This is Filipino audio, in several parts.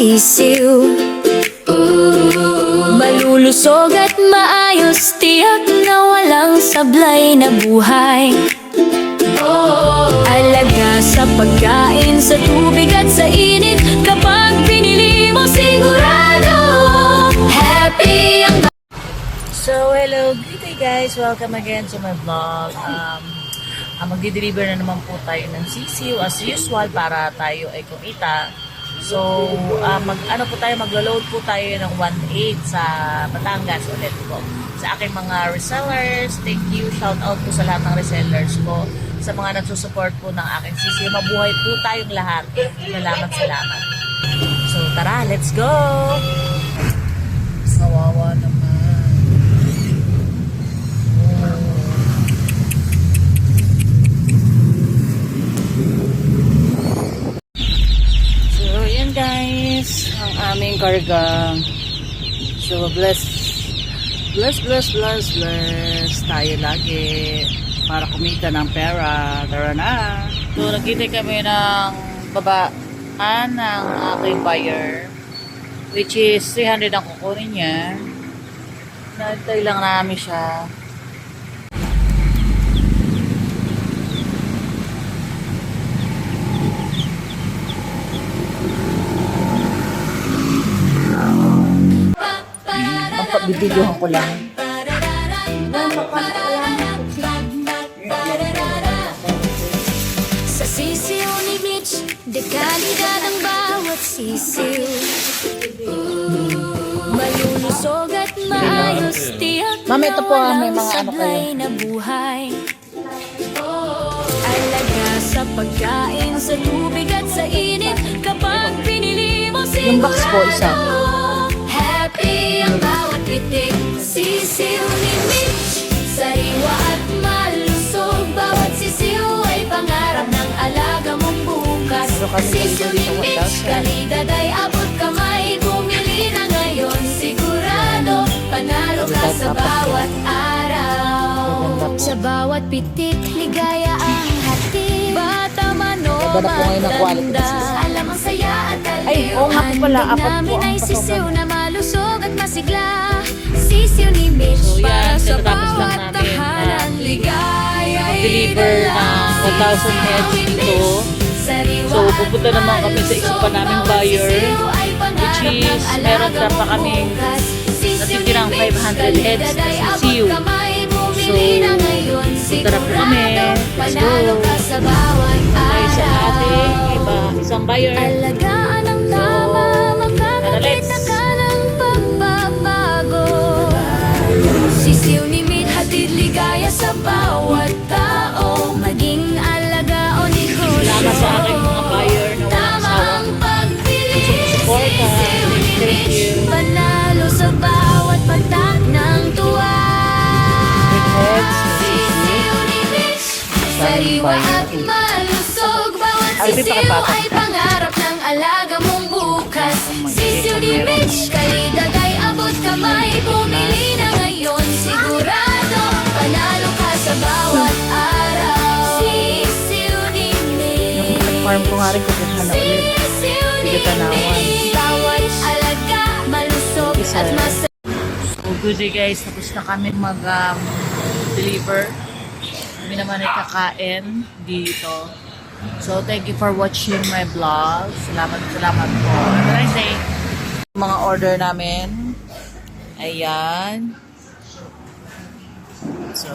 sisiw. Malulusog at maayos, tiyak na walang sablay na buhay. Alaga sa pagkain, sa tubig at sa init, kapag pinili mo sigurado happy ang... So, hello, good day guys! Welcome again to my vlog. Magdi-deliver na naman po tayo ng sisiw as usual para tayo ay kumita. So, maglo-load po tayo ng 1.8 sa Batangas ulit po. Sa aking mga resellers, thank you, shout out po sa lahat ng resellers ko. Sa mga nagsusupport po ng aking sisiw, mabuhay po tayong lahat. Salamat. So, tara, let's go! Kawawa naman. Guys, ang aming karga. So bless tayo lagi para kumita ng pera. Tara na. So nagkita kami ng babaan ng aking buyer, which is 300 ang kukunin niya. Nagtay lang namin siya. Bibidyohan ko lang. Sa sisiw ni Mitch, dekalidad ang bawat sisiw. Malulusog at maayos, tiyak Mami, ito po, na may walang mga ano sablay kayo. na buhay. Alaga sa pagkain, sa tubig at sa init, kapag pinili mo Yung box po, isa. happy ang bawat pitik. Sisiw ni Mitch, sariwa at malusog. Bawat sisiw ay pangarap ng alaga mong bukas. Sisiw ni Mitch, kalidad ay abot kamay. Bumili na ngayon, sigurado panalo ka sa bawat araw. Sa bawat pitik, ligaya ang hatid. Bata man o Ganda po ngayon ang quality ng matanda, sisiw. alam ang saya at Ay, oo nga po pala, kalihan. apat po Namin ang ay pasokan. sisiw na malusog at masigla. Sisiw ni Mitch, So, yan, para sa tinatapos lang bawat namin tahanan, ligaya ay mag-deliver ng 1,000 heads dito. So, pupunta naman kami sa isa pa naming buyer, which is meron pa kaming natitirang 500 heads na sisiw. So, punta na po kami. Let's go! Tayo sa ating isang buyer. Alagaan ang tama, makakakit na ka ng pagbabago. Sisiw ni Mitch, hatid ligaya sa bawat tao. Maging alaga o negosyo, Salamat sa aking mga buyer na walang tamang asawang pagpili. sumusuporta. Sisiw ni Thank Mitch, you. panalo sa bawat patak ng tuwa. Heads, Sisiw ni Mitch, sariwa at malusog. Bawat Alvin, sisiw pakipatag. ay pangarap ng alaga mong bukas. Sisiw ni Mitch, kalidad ay abot kamay. Bumili na ngayon, sigurado panalo ka sa bawat araw. Sisiw ni Mitch, Yung farm ko nga rin kukuha na ulit. sisiw ni Sige, tanawan. Mitch, bawat alaga malusog Isa. at masarap. So, good day guys. Tapos na kami mag-deliver. Kami naman ay kakain dito. So, thank you for watching my vlog. Salamat po. Have a nice day. Mga order namin. Ayan. So,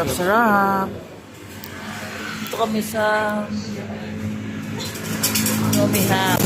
sarap. Ito kami sa Yummy Ham.